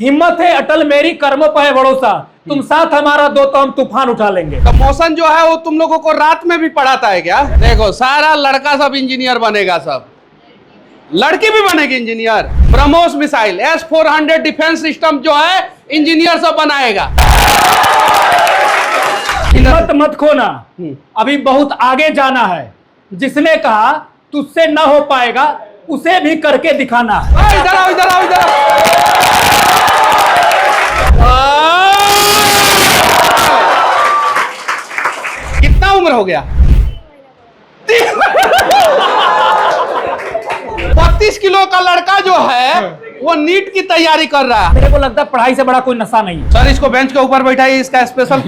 हिम्मत है अटल मेरी, कर्मों पर है भरोसा, तुम साथ हमारा दो तो हम तूफान उठा लेंगे। तो मौसम जो है वो तुम लोगों को रात में भी पढ़ाता है क्या? देखो सारा लड़का सब इंजीनियर बनेगा, सब लड़की भी बनेगी engineer. BrahMos missile S-400 defence system जो है इंजीनियर सब बनाएगा। हिम्मत मत खोना, अभी बहुत आगे जाना है। जिसने कहा तुझसे न हो पाएगा उसे भी करके दिखाना है। इधर आओ, इधर आओ, इधर कितना उम्र हो गया? 32 किलो का लड़का जो है वो नीट की तैयारी कर रहा है। मेरे को लगता है पढ़ाई से बड़ा कोई नशा नहीं है। सर इसको बेंच के ऊपर बैठाइए, इसका स्पेशल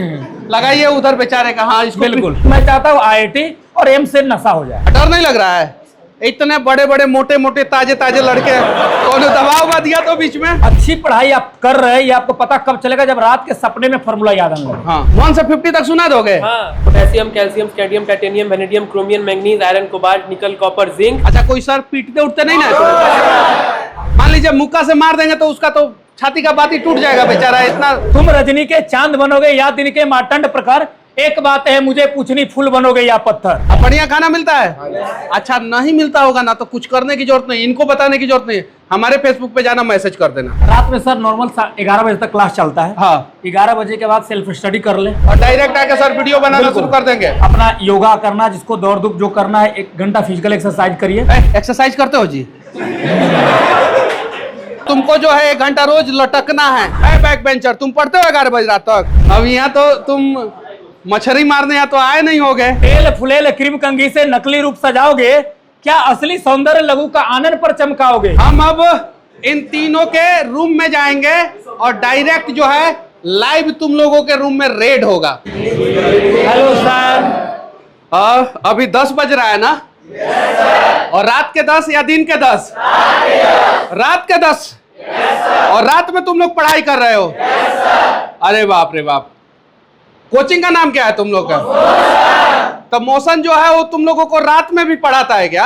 लगाइए उधर बेचारे का। हाँ इसको बिल्कुल, मैं चाहता हूँ IIT और एम्स से नशा हो जाए। डर नहीं लग रहा है? इतने बड़े बड़े मोटे मोटे ताजे ताजे लड़के, कौन दबाव दिया तो बीच में। अच्छी पढ़ाई आप कर रहे हैं, ये आपको पता कब चलेगा जब रात के सपने में फॉर्मूला याद आने लगे। हाँ 1 से 50 तक सुना दोगे? हाँ, potassium, calcium, cadmium, titanium, vanadium, chromium, manganese, iron, cobalt, nickel, copper, zinc. अच्छा कोई सर पीटते उठते नहीं ना? मान लीजिए मुक्का से मार देंगे तो उसका तो छाती का बाती टूट जाएगा बेचारा। इतना तुम रजनी के चांद बनोगे या दिन के मार्तंड प्रखर, एक बात है मुझे पूछनी, फूल बनोगे या पत्थर। अब बढ़िया खाना मिलता है? अच्छा नहीं मिलता होगा ना तो कुछ करने की जरूरत नहीं, इनको बताने की जरूरत नहीं, हमारे फेसबुक पे जाना, मैसेज कर देना। रात में सर नॉर्मल 11 बजे तक क्लास चलता है। हाँ 11 बजे के बाद सेल्फ स्टडी कर ले और डायरेक्ट आके सर वीडियो बनाना शुरू कर देंगे। अपना योगा करना, जिसको दौड़ धूप जो करना है, 1 घंटा फिजिकल एक्सरसाइज करिए। एक्सरसाइज करते हो जी? तुमको जो है 1 घंटा रोज लटकना है। बैक बेंचर तुम पढ़ते हो 11 बजे रात तक? अब यहाँ तो तुम मछली मारने यहाँ तो आए नहीं होगे। तेल फुलेल क्रीम कंघी से नकली रूप सजाओगे, क्या असली सौंदर्य लघु का आनंद पर चमकाओगे। हम अब इन तीनों के रूम में जाएंगे और डायरेक्ट जो है लाइव तुम लोगों के रूम में रेड होगा। Hello sir. अभी 10 बज रहा है ना? और रात के 10 या दिन के 10? रात के 10। और रात में तुम लोग पढ़ाई कर रहे हो? अरे बाप रे बाप। कोचिंग का नाम क्या है तुम लोग का? तो मौसम जो है वो तुम लोगों को रात में भी पढ़ाता है क्या?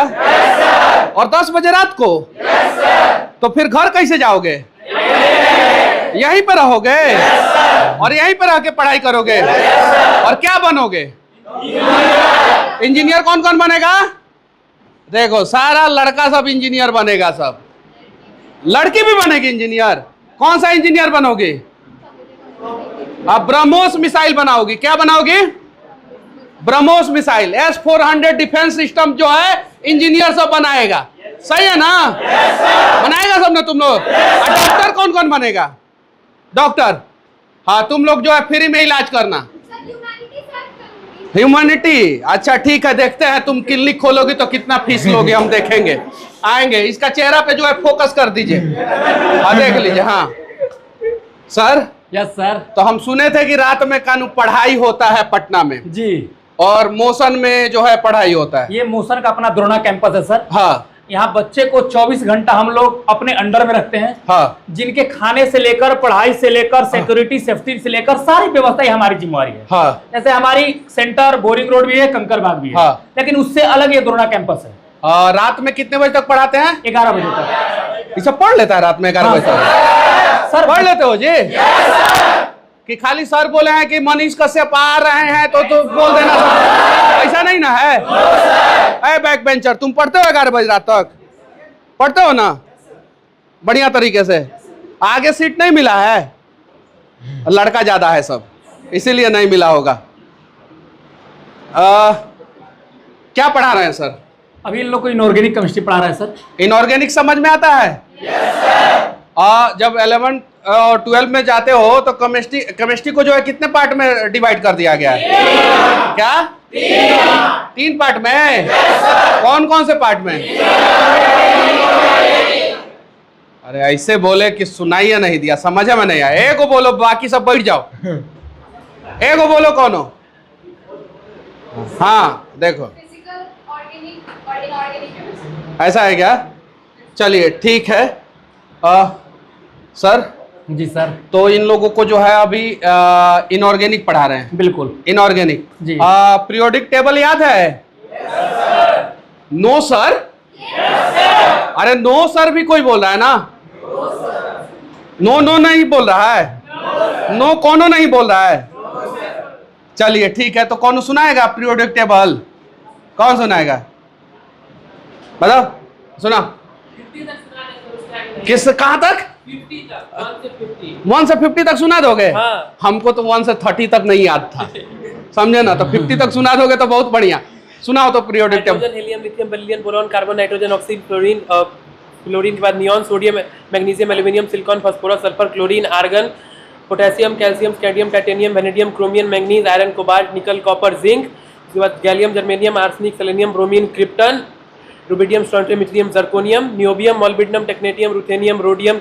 और 10 बजे रात को? तो फिर घर कैसे जाओगे? यहीं पर रहोगे और यहीं पर आके पढ़ाई करोगे और क्या बनोगे? इंजीनियर कौन कौन बनेगा? देखो सारा लड़का सब इंजीनियर बनेगा, सब लड़की भी बनेगी इंजीनियर। कौन सा इंजीनियर बनोगी? आप ब्रह्मोस मिसाइल बनाओगी। क्या बनाओगी? BrahMos missile S-400 defence system जो है इंजीनियर सब बनाएगा। सही है ना? बनाएगा सब ना तुम लोग। डॉक्टर कौन कौन बनेगा? डॉक्टर? हाँ तुम लोग जो है फ्री में इलाज करना। ह्यूमैनिटी? अच्छा ठीक है, देखते हैं तुम क्लिनिक खोलोगी तो कितना फीस लोगे, हम देखेंगे, आएंगे। इसका चेहरा पे जो है फोकस कर दीजिए, हाँ देख लीजिए। हाँ सर। Yes sir. तो हम सुने थे कि रात में कानून पढ़ाई होता है पटना में जी, और मोशन में जो है पढ़ाई होता है। ये मोशन का अपना द्रोणा कैंपस है सर। हाँ यहाँ बच्चे को 24 घंटा हम लोग अपने अंडर में रखते हैं। हाँ जिनके खाने से लेकर, पढ़ाई से लेकर, सिक्योरिटी सेफ्टी से लेकर सारी व्यवस्था हमारी जिम्मेवारी है। हाँ जैसे हमारी सेंटर बोरिंग रोड भी है, कंकरबाग भी है। हाँ। लेकिन उससे अलग ये द्रोणा कैंपस है। रात में कितने बजे तक पढ़ाते हैं? 11 बजे तक। ये सब पढ़ लेता है रात में 11 बजे तक? सर पढ़ लेते हो जी? कि खाली सर बोले हैं कि मनीष कश्यप आ रहे हैं तो बोल देना सर, ऐसा नहीं ना है? अरे बैक बेंचर तुम पढ़ते हो 11 बजे रात तक? पढ़ते हो ना बढ़िया तरीके से? आगे सीट नहीं मिला है, लड़का ज्यादा है सब, इसीलिए नहीं मिला होगा। क्या पढ़ा रहे हैं सर? अभी इन लोग को इनऑर्गेनिक केमिस्ट्री पढ़ा रहा है सर। इनऑर्गेनिक समझ में आता है? जब 11 और 12 में जाते हो तो केमिस्ट्री को जो है कितने पार्ट में डिवाइड कर दिया गया है? क्या 3 पार्ट में? कौन कौन से पार्ट में? अरे ऐसे बोले कि सुनाइए नहीं दिया, समझ में नहीं आया। एक को बोलो, बाकी सब बैठ जाओ। एक को बोलो कौन हो? हाँ देखो ऐसा है क्या? चलिए ठीक है। सर। जी सर। तो इन लोगों को जो है अभी इनऑर्गेनिक पढ़ा रहे हैं? बिल्कुल इनऑर्गेनिक जी। पीरियोडिक टेबल याद है? No sir? अरे नो सर भी कोई बोल रहा है ना? नो नो नहीं बोल रहा है, नो कोनो नहीं बोल रहा है। चलिए ठीक है, तो कौन सुनाएगा पीरियोडिक टेबल? कौन सुनाएगा? बताओ, सुना। किस कहां तक? 1 से 50 तक सुना दोगे? हाँ। हमको तो 1 से 30 तक नहीं याद था, समझे ना? तो 50 तक सुना दोगे तो बहुत बढ़िया। सुनाओ तो periodic table. Hydrogen, helium, lithium, beryllium, boron, carbon, nitrogen, oxygen, fluorine, fluorine के बाद neon, sodium, magnesium, aluminium, silicon, phosphorus, sulphur, chlorine, argon, potassium, calcium, scandium, titanium, vanadium, chromium, manganese, iron, cobalt, nickel, copper, zinc. उसके बाद gallium, germanium, arsenic, selenium, bromine, krypton, rubidium, strontium, yttrium, zirconium, niobium, molybdenum, technetium, ruthenium, rhodium,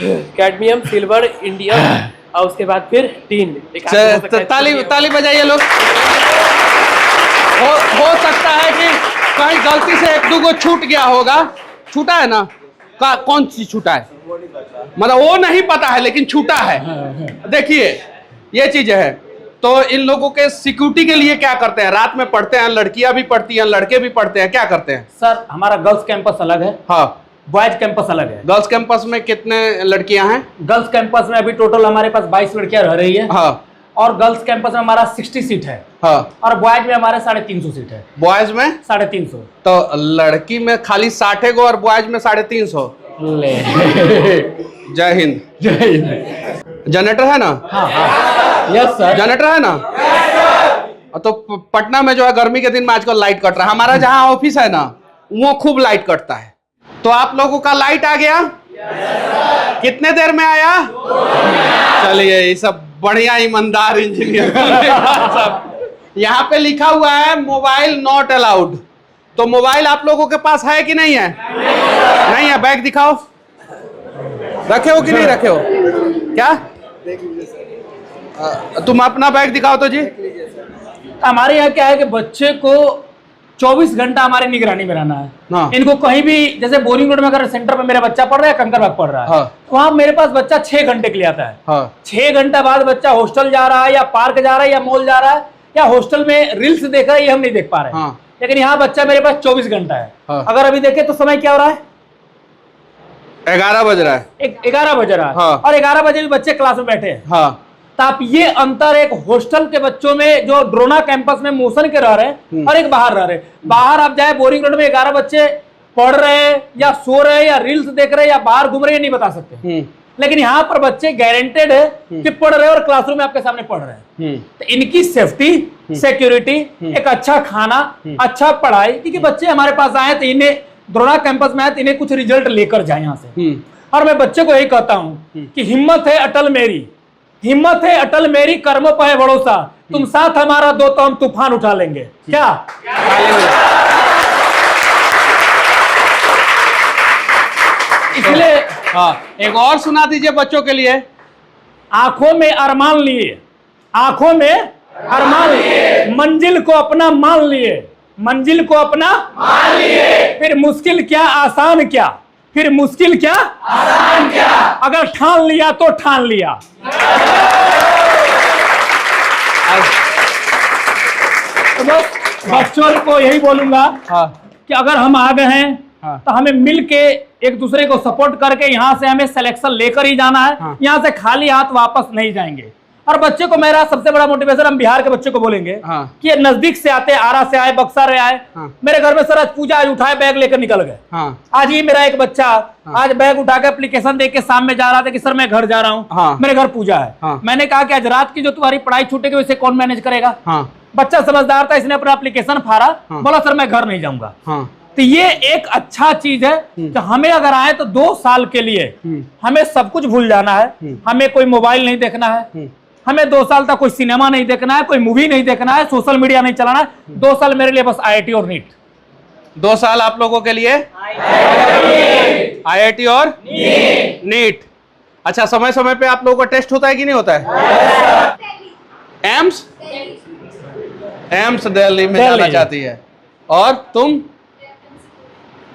cadmium, silver, indium, और उसके बाद फिर tin. ताली बजाइए लोग। हो सकता है कि कहीं गलती से एक दो को छूट गया होगा। छूटा है ना? कौन चीज छूटा है? मतलब वो नहीं पता है लेकिन छूटा है। देखिए ये चीज है। तो इन लोगों के सिक्योरिटी के लिए क्या करते हैं? रात में पढ़ते हैं, लड़कियां भी पढ़ती हैं, लड़के भी पढ़ते हैं, क्या करते हैं? सर हमारा गर्ल्स कैंपस अलग है, हाँ, बॉयज कैंपस अलग है। गर्ल्स कैंपस में कितने लड़कियां हैं? गर्ल्स कैंपस में अभी टोटल हमारे पास 22 लड़कियां रह रही है। हाँ, और गर्ल्स कैंपस में हमारा 60 सीट है। हाँ, और बॉयज में हमारे 350 सीट है। बॉयज में 350। तो लड़की में खाली 60 गो और बॉयज में 350। ले जय हिंद। जय हिंद। जनरेटर है ना? हाँ हाँ, यस सर। जनरेटर है ना? तो पटना में जो है गर्मी के दिन में आजकल लाइट कट रहा है। हमारा जहाँ ऑफिस है ना वो खूब लाइट कटता है। तो आप लोगों का लाइट आ गया? कितने देर में आया? चलिए, ये सब बढ़िया ईमानदार इंजीनियर सब। यहाँ पे लिखा हुआ है मोबाइल नॉट अलाउड। तो मोबाइल आप लोगों के पास है कि नहीं है? नहीं है। बैग दिखाओ, रखे हो कि नहीं रखे हो? क्या तुम अपना बैग दिखाओ तो जी। हमारे यहाँ क्या है कि बच्चे को 24 घंटा हमारी निगरानी में रहना है। हाँ। इनको कहीं भी, जैसे बोरिंग रोड में अगर सेंटर पे मेरा बच्चा पढ़ रहा है, कंकरबाग पढ़ रहा है, हाँ। तो वहाँ मेरे पास बच्चा 6 घंटे के लिए आता है। हाँ। 6 घंटा बाद बच्चा हॉस्टल जा रहा है या पार्क जा रहा है या मॉल जा रहा है या हॉस्टल में रील्स देख रहा है, ये हम नहीं देख पा रहे हैं। हाँ। लेकिन यहाँ बच्चा मेरे पास 24 घंटा है। हाँ। अगर अभी देखे तो समय क्या हो रहा है? 11 बज रहा है। 11 बज रहा है। हाँ। और 11 बजे भी बच्चे क्लास में बैठे हैं। हाँ। तो आप ये अंतर एक हॉस्टल के बच्चों में जो ड्रोना कैंपस में मोशन के रह रहे हैं और एक बाहर रह रहे हैं। बाहर आप जाए बोरिंग रोड में 11 बच्चे पढ़ रहे हैं या सो रहे हैं या रील्स देख रहे हैं या बाहर घूम रहे हैं, नहीं बता सकते। लेकिन यहाँ पर बच्चे गारंटेड है कि पढ़ रहे हैं और क्लासरूम में आपके सामने पढ़ रहे हैं। तो इनकी सेफ्टी, सिक्योरिटी, एक अच्छा खाना, अच्छा पढ़ाई, क्योंकि बच्चे हमारे पास आए तो इन्हें ड्रोना कैंपस में आए तो इन्हें कुछ रिजल्ट लेकर जाए यहाँ से। और मैं बच्चे को यही कहता हूँ कि हिम्मत है अटल मेरी, हिम्मत है अटल मेरी, कर्मों पर है भरोसा, तुम साथ हमारा दो तो हम तूफान उठा लेंगे। क्या? इसलिए हाँ, एक और सुना दीजिए बच्चों के लिए। आंखों में अरमान लिए, आंखों में अरमान लिए, मंजिल को अपना मान लिए, मंजिल को अपना मान लिए, फिर मुश्किल क्या आसान क्या, फिर मुश्किल क्या आसान क्या, अगर ठान लिया तो ठान लिया। तो बस बच्चों को यही बोलूंगा कि अगर हम आ गए हैं तो हमें मिल के एक दूसरे को सपोर्ट करके यहाँ से हमें सिलेक्शन लेकर ही जाना है। यहाँ से खाली हाथ वापस नहीं जाएंगे। और बच्चे को मेरा सबसे बड़ा मोटिवेशन, हम बिहार के बच्चे को बोलेंगे कि ये नजदीक से आते, आरा से आए, बक्सर से आए, मेरे घर में सर आज पूजा, आज उठाए बैग लेकर निकल गए। आज ही मेरा एक बच्चा आज बैग उठा के एप्लीकेशन दे के शाम में जा रहा था कि सर मैं घर जा रहा हूँ, मेरे घर पूजा है। मैंने कहा कि आज रात की जो तुम्हारी पढ़ाई छूटेगी उसे कौन मैनेज करेगा? बच्चा समझदार था, इसने अपना एप्लीकेशन फाड़ा, बोला सर मैं घर नहीं जाऊंगा। तो ये एक अच्छा चीज है कि हमें अगर आए तो 2 साल के लिए हमें सब कुछ भूल जाना है। हमें कोई मोबाइल नहीं देखना है, हमें 2 साल तक कोई सिनेमा नहीं देखना है, कोई मूवी नहीं देखना है, सोशल मीडिया नहीं चलाना है। 2 साल मेरे लिए बस IIT और नीट। 2 साल आप लोगों के लिए IIT और नीट। अच्छा, समय समय पे आप लोगों का टेस्ट होता है कि नहीं होता है? एम्स दिल्ली में जाना चाहती है। और तुम?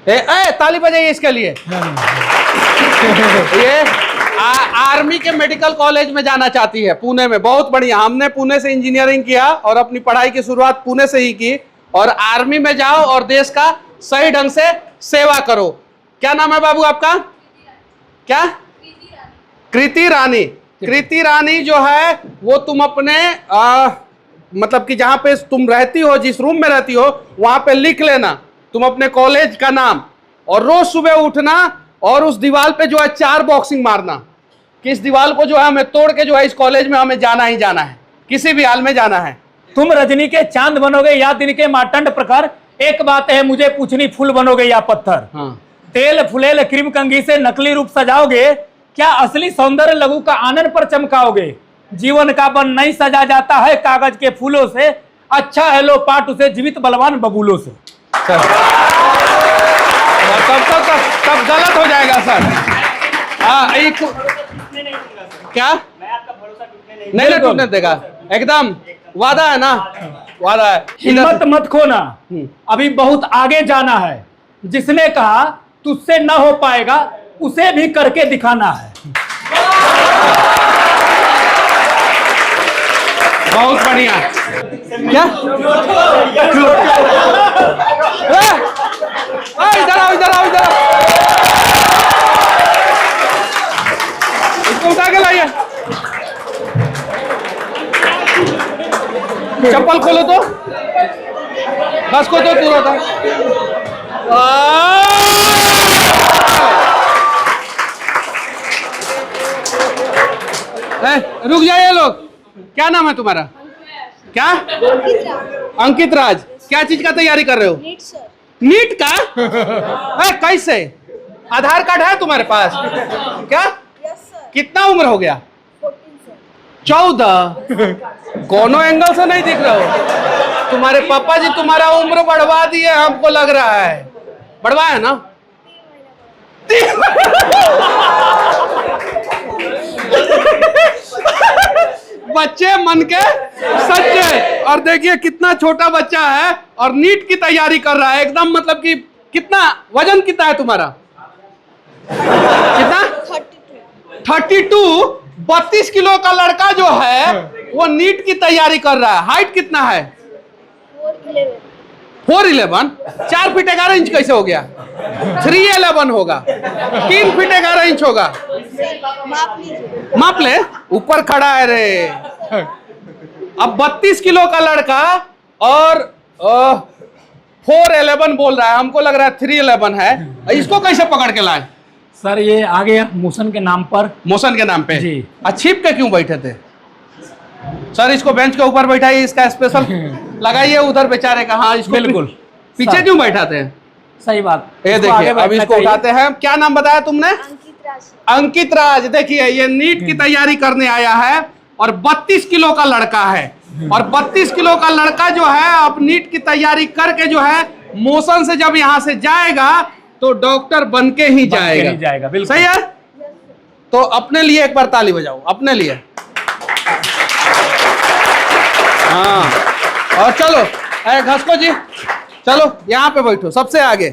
ताली बजाइए इसके लिए। ये आर्मी के मेडिकल कॉलेज में जाना चाहती है, पुणे में। बहुत बढ़िया। हमने पुणे से इंजीनियरिंग किया और अपनी पढ़ाई की शुरुआत पुणे से ही की। और आर्मी में जाओ और देश का सही ढंग से सेवा करो। क्या नाम है बाबू आपका? क्या? कृति रानी। कृति रानी जो है वो तुम अपने मतलब कि जहां पे तुम रहती हो, जिस रूम में रहती हो, वहां पे लिख लेना तुम अपने कॉलेज का नाम, और रोज सुबह उठना और उस दीवार पे जो है 4 बॉक्सिंग मारना कि इस दीवार को जो है हमें तोड़ के जो है इस कॉलेज में हमें जाना ही जाना है, किसी भी हाल में जाना है। तुम रजनी के चांद बनोगे या दिन के मार्तंड प्रखर, एक बात है मुझे पूछनी, फूल बनोगे या पत्थर? हाँ। तेल फुलेल क्रीम कंघी से नकली रूप सजाओगे, क्या असली सौंदर्य लघु का आनंद पर चमकाओगे? जीवन का बन नहीं सजा जाता है कागज के फूलों से, अच्छा है लो पाट उसे जीवित बलवान बबूलों से। तब गलत हो जाएगा सर। हाँ, एक क्या नहीं टूटने देगा, एकदम वादा है ना, वादा है। हिम्मत मत खोना, अभी बहुत आगे जाना है। जिसने कहा तुझसे न हो पाएगा उसे भी करके दिखाना है। बहुत बढ़िया। क्या इधर आओ, इधर आओ, इधर इसको उठा के लाइए। चप्पल खोलो तो, बस को तो पूरा था। रुक जाइए लोग, क्या नाम है तुम्हारा? क्या? अंकित राज। क्या चीज का तैयारी कर रहे हो? NEET sir. नीट का? कैसे? आधार कार्ड है तुम्हारे पास? क्या? Yes sir. कितना उम्र हो गया? 14 सर। 14? कोनो एंगल से नहीं दिख रहे हो। तुम्हारे पापा जी तुम्हारा उम्र बढ़वा दिए हमको लग रहा है। बढ़वाया ना? 3 बच्चे मन के सच्चे। और देखिए कितना छोटा बच्चा है और नीट की तैयारी कर रहा है एकदम, मतलब कि कितना वजन कितना है तुम्हारा? कितना? 32। 32 किलो का लड़का जो है वो नीट की तैयारी कर रहा है। हाइट कितना है? 4'11"। 4 फीट 11 इंच कैसे हो गया? 3'11" होगा। 3 फीट 11 इंच होगा। माप लीजिए। माप ले, ऊपर खड़ा है रे। अब 32 किलो का लड़का और 4'11" बोल रहा है, हमको लग रहा है 3'11" है। इसको कैसे पकड़ के लाए? सर ये आ गया मोशन के नाम पर। मोशन के नाम पे जी। छिप के क्यों बैठे थे? सर इसको बेंच के ऊपर बैठाइए, इसका स्पेशल लगाइए उधर बेचारे का। हाँ इसको बिल्कुल। पीछे क्यों बैठाते हैं? सही बात। ये देखिए अब इसको उठाते हैं। क्या नाम बताया तुमने? अंकित राज। अंकित राज। देखिए ये नीट की तैयारी करने आया है और 32 किलो का लड़का है। और 32 किलो का लड़का जो है अब नीट की तैयारी करके जो है मोशन से जब यहाँ से जाएगा तो डॉक्टर बन के ही जाएगा। बिल्कुल सही है। तो अपने लिए एक बार ताली बजाओ, अपने लिए। हाँ और चलो घसको जी, चलो यहाँ पे बैठो सबसे आगे।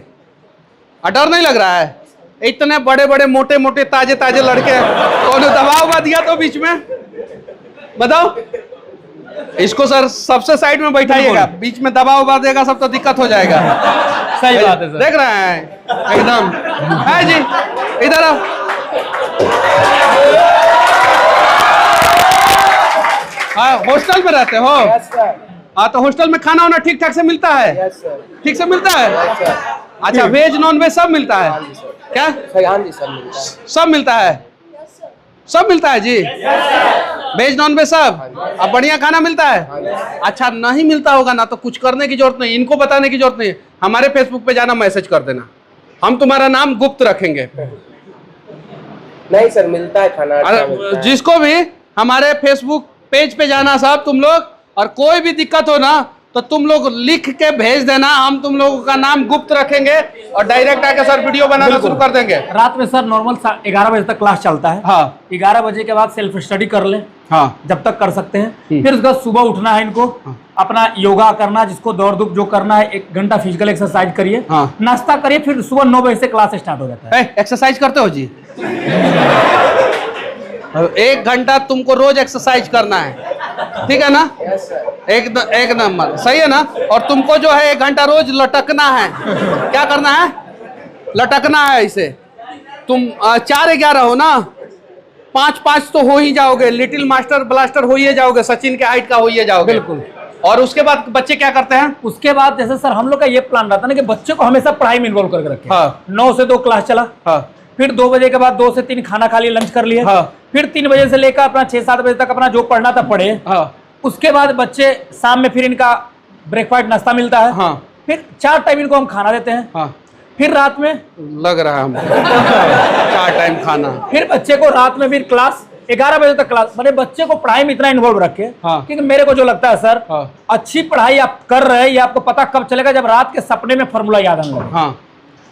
डर नहीं लग रहा है? इतने बड़े बड़े मोटे मोटे ताजे ताजे लड़के, कौन दबाव दिया तो बीच में बताओ। इसको सर सबसे साइड में बैठाइएगा, बीच में दबाव देगा सब तो दिक्कत हो जाएगा। सही बात है सर। देख रहे हैं एकदम है जी। इधर आओ। हाँ हॉस्टल में रहते हो? हाँ तो हॉस्टल में खाना वाना ठीक ठाक से मिलता है? ठीक से मिलता है? अच्छा वेज नॉन वेज सब मिलता है? क्या? सब मिलता है? सब मिलता है जी। वेज नॉन वेज सब। अब बढ़िया खाना मिलता है? अच्छा नहीं मिलता होगा ना तो कुछ करने की जरूरत नहीं, इनको बताने की जरूरत नहीं। हमारे फेसबुक पे जाना, मैसेज कर देना, हम तुम्हारा नाम गुप्त रखेंगे। नहीं सर मिलता है खाना, अच्छा मिलता है। जिसको भी हमारे फेसबुक पेज पे जाना साहब तुम लोग, और कोई भी दिक्कत हो ना तो तुम लोग लिख के भेज देना, हम तुम लोगों का नाम गुप्त रखेंगे और डायरेक्ट आके सर वीडियो बनाना शुरू कर देंगे। रात में सर नॉर्मल 11 बजे तक क्लास चलता है। हाँ 11 बजे के बाद सेल्फ स्टडी कर ले, हाँ जब तक कर सकते हैं। फिर उसके बाद सुबह उठना है इनको, अपना योगा करना, जिसको दौड़ धूप जो करना है, 1 घंटा फिजिकल एक्सरसाइज करिए, हाँ। नाश्ता करिए, फिर सुबह 9 बजे से क्लास स्टार्ट हो जाता है। एक्सरसाइज करते हो जी? 1 घंटा तुमको रोज एक्सरसाइज करना है, ठीक है ना? एक नंबर सही है ना। और तुमको जो है 1 घंटा रोज लटकना है। क्या करना है? लटकना है। इसे तुम 4-11 हो ना, 5-5 तो हो ही जाओगे, लिटिल मास्टर ब्लास्टर हो ही जाओगे, सचिन के हाइट का हो ही जाओगे। बिल्कुल। और उसके बाद बच्चे क्या करते हैं? उसके बाद जैसे सर हम लोग का ये प्लान रहता है ना कि बच्चे को हमेशा पढ़ाई में इन्वॉल्व करके रखें। हाँ। 9 से 2 क्लास चला, हाँ। फिर 2 बजे के बाद 2 से 3 खाना खा लिया, लंच कर लिया, हाँ। फिर 3 बजे से लेकर अपना 6-7 बजे तक अपना जो पढ़ना था पढ़े। हाँ। उसके बाद बच्चे शाम में फिर इनका ब्रेकफास्ट नाश्ता मिलता है। हाँ। फिर 4 टाइम इनको हम खाना देते हैं। हाँ। फिर रात में लग रहा है हमको 4 टाइम खाना। फिर बच्चे को रात में फिर क्लास 11 बजे तक क्लास, मैंने बच्चे को पढ़ाई में इतना इन्वॉल्व रखे। हाँ। क्योंकि मेरे को जो लगता है सर, हाँ। अच्छी पढ़ाई आप कर रहे हैं ये आपको पता कब चलेगा, जब रात के सपने में फॉर्मूला याद आने लगे। हाँ।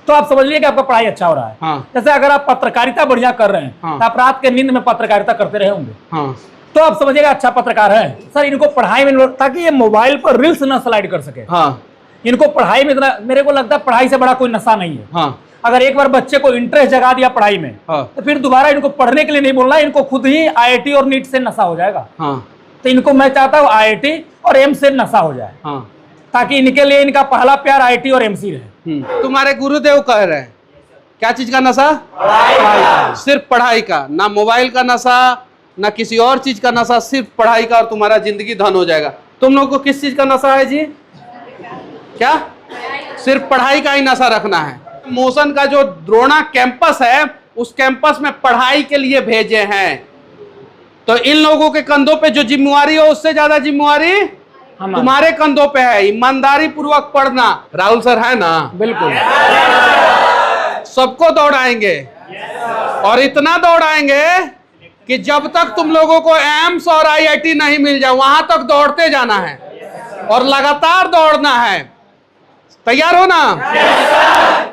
तो आप समझ लीजिए कि आपका पढ़ाई अच्छा हो रहा है। हाँ। जैसे अगर आप पत्रकारिता बढ़िया कर रहे हैं, हाँ। तो आप रात के नींद में पत्रकारिता करते रहे होंगे, हाँ। तो आप समझिएगा अच्छा पत्रकार है। सर इनको पढ़ाई में ताकि ये मोबाइल पर रील्स ना स्लाइड कर सके। हाँ। इनको पढ़ाई में इतना, मेरे को लगता है पढ़ाई से बड़ा कोई नशा नहीं है। हाँ। अगर एक बार बच्चे को इंटरेस्ट जगा दिया पढ़ाई में, हाँ। तो फिर दोबारा इनको पढ़ने के लिए नहीं बोलना, इनको खुद ही IIT और नीट से नशा हो जाएगा। हाँ। तो इनको मैं चाहता हूँ IIT और एम्स से नशा हो जाए, हाँ। ताकि इनके लिए इनका पहला प्यार IIT और MC रहे। तुम्हारे गुरुदेव कह रहे हैं क्या चीज का नशा? पढ़ाई। सिर्फ पढ़ाई का, ना मोबाइल का नशा, ना किसी और चीज का नशा, सिर्फ पढ़ाई का, और तुम्हारा जिंदगी धन हो जाएगा। तुम लोग को किस चीज का नशा है जी? क्या? सिर्फ पढ़ाई का ही नशा रखना है। मोशन का जो द्रोणा कैंपस है, उस कैंपस में पढ़ाई के लिए भेजे हैं। तो इन लोगों के कंधों पे जो जिम्मेवारी हो, उससे ज्यादा जिम्मेवारी तुम्हारे कंधों पे है। ईमानदारी पूर्वक पढ़ना। राहुल सर है ना? बिल्कुल। सबको दौड़ाएंगे, और इतना दौड़ाएंगे कि जब तक तुम लोगों को एम्स और IIT नहीं मिल जाए, वहां तक दौड़ते जाना है और लगातार दौड़ना है। तैयार हो ना?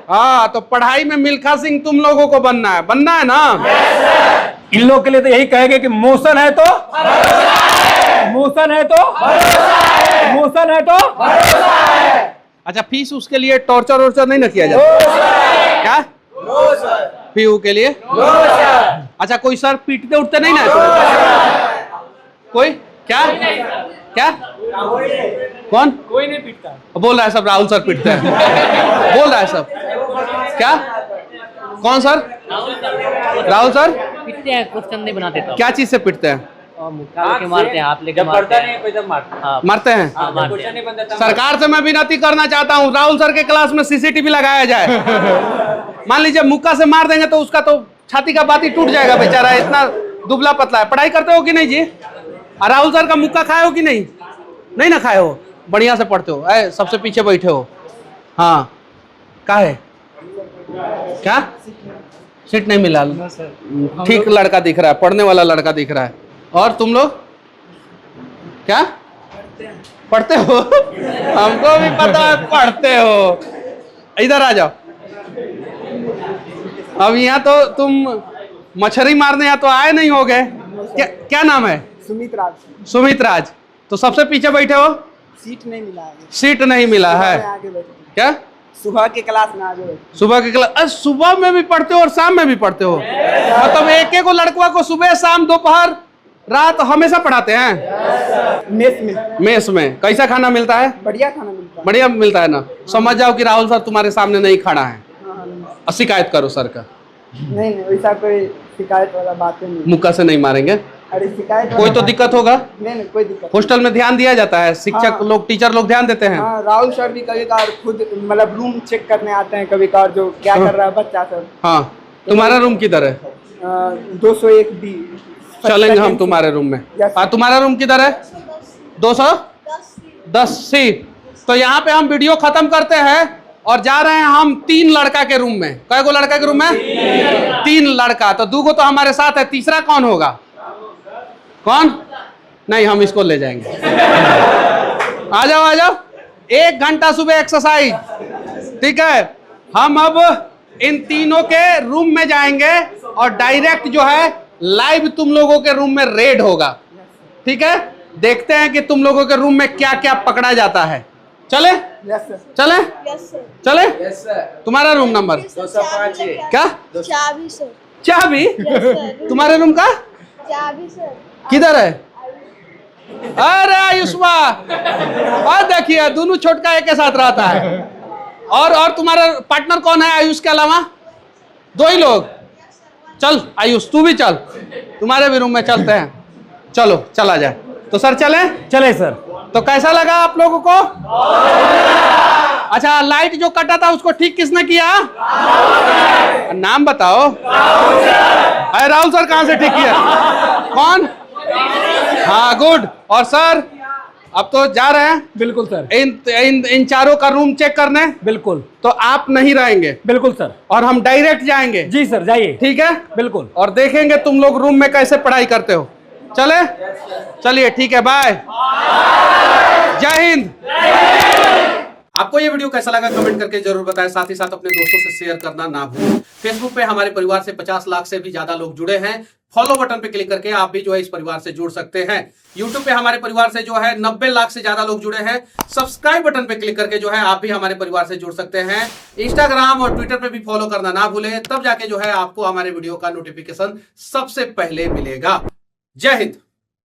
हाँ, तो पढ़ाई में मिल्खा सिंह तुम लोगों को बनना है ना? इन लोग के लिए तो यही कहेंगे कि मोशन है तो मोशन है तो मोशन है तो। अच्छा, फीस उसके लिए टॉर्चर वॉर्चर नहीं ना किया जाता क्या? पीयू के लिए? अच्छा, कोई सर पीटते उठते नहीं ना? कोई क्या क्या? कौन? कोई नहीं पीटता। बोल रहा है सब राहुल सर पीटते हैं। बोल रहा है सब क्या? कौन सर? राहुल सर पिटते हैं, क्वेश्चन नहीं बनाते तो। क्या चीज से पिटते हैं? मुक्का लेके मारते हैं, हाथ लेके मारते हैं। मारते हैं? हाँ, मारते हैं। सरकार से मैं विनती करना चाहता हूँ, राहुल सर के क्लास में CCTV लगाया जाए। मान लीजिए मुक्का से मार देंगे तो उसका तो छाती का बात ही टूट जाएगा, बेचारा इतना दुबला पतला है। पढ़ाई करते हो कि नहीं जी? और राहुल सर का मुक्का खाए हो कि नहीं? नहीं ना खाए हो? बढ़िया से पढ़ते हो? सबसे पीछे बैठे हो। हाँ, क्या है? क्या सीट नहीं मिला? ठीक लड़का दिख रहा है, पढ़ने वाला लड़का दिख रहा है। और तुम लोग क्या पढ़ते हो? हमको भी पता है पढ़ते हो। इधर आ जाओ। अब यहाँ तो तुम मछली मारने यहाँ तो आए नहीं हो गए। क्या नाम है? सुमित राज। सुमित राज। तो सबसे पीछे बैठे हो? सीट नहीं मिला है। सीट नहीं मिला है? आगे बैठे। क्या? सुबह के क्लास में आगे बैठे। सुबह के क्लास? सुबह में भी पढ़ते हो और शाम में भी पढ़ते हो? मतलब एक को लड़का को सुबह शाम दोपहर रात हमेशा पढ़ाते हैं? मेस में। मेस में कैसा खाना मिलता है? बढ़िया खाना मिलता है। बढ़िया मिलता है ना? समझ जाओ कि राहुल सर तुम्हारे सामने नहीं खड़ा है, और शिकायत करो सर का। नहीं वैसा कोई शिकायत वाला बात नहीं। मुक्का से नहीं मारेंगे? अरे शिकायत कोई तो दिक्कत होगा? नहीं कोई दिक्कत। हॉस्टल में ध्यान दिया जाता है, शिक्षक लोग टीचर लोग ध्यान देते हैं। हाँ, राहुल सर भी कभी कभार खुद मतलब रूम चेक करने आते हैं कभी कभार, जो क्या कर रहा है बच्चा सब। हाँ, तुम्हारा रूम किधर है? 201B। चलेंगे हम तुम्हारे रूम में। हाँ, तुम्हारा रूम किधर है? 210C। तो यहाँ पे हम वीडियो खत्म करते हैं और जा रहे हैं हम 3 लड़का के रूम में। कै गो लड़का के रूम में? 3 लड़का। तो 2 गो तो हमारे साथ है, तीसरा कौन होगा? कौन? नहीं, हम इसको ले जाएंगे। आ जाओ आ जाओ। 1 घंटा सुबह एक्सरसाइज, ठीक है? हम अब इन तीनों के रूम में जाएंगे और डायरेक्ट जो है लाइव तुम लोगों के रूम में रेड होगा, ठीक है? देखते हैं कि तुम लोगों के रूम में क्या क्या पकड़ा जाता है। चले? Yes sir. चले? Yes sir. चले? Yes sir. तुम्हारा रूम नंबर? 205 है। क्या? चाबी सर। चाबी? Yes sir. तुम्हारे रूम का चाबी सर। किधर है? अरे आयुष्मा, और देखिए दोनों छोटका एक के साथ रहता है। और तुम्हारा पार्टनर कौन है आयुष के अलावा? 2 ही लोग? चल आयुष तू भी चल, तुम्हारे भी रूम में चलते हैं। चलो चला जाए। तो सर चले? चले सर। तो कैसा लगा आप लोगों को? अच्छा, लाइट जो कटा था उसको ठीक किसने किया? नाम बताओ। अरे राहुल सर कहाँ से ठीक किया? कौन? हाँ गुड। और सर अब तो जा रहे हैं बिल्कुल सर। इन चारों का रूम चेक करने। बिल्कुल। तो आप नहीं रहेंगे? बिल्कुल सर। और हम डायरेक्ट जाएंगे? जी सर जाइए। ठीक है बिल्कुल। और देखेंगे तुम लोग रूम में कैसे पढ़ाई करते हो। चले? चलिए ठीक है, बाय। जय हिंद। आपको ये वीडियो कैसा लगा कमेंट करके जरूर बताएं। साथ ही साथ अपने दोस्तों से शेयर करना ना भूलें। फेसबुक पे हमारे परिवार से 50 लाख से भी ज्यादा लोग जुड़े हैं। फॉलो बटन पे क्लिक करके आप भी जो है इस परिवार से जुड़ सकते हैं। यूट्यूब पे हमारे परिवार से जो है 90 लाख से ज्यादा लोग जुड़े हैं। सब्सक्राइब बटन पे क्लिक करके जो है आप भी हमारे परिवार से जुड़ सकते हैं। इंस्टाग्राम और ट्विटर पे भी फॉलो करना ना भूलें, तब जाके जो है आपको हमारे वीडियो का नोटिफिकेशन सबसे पहले मिलेगा। जय हिंद।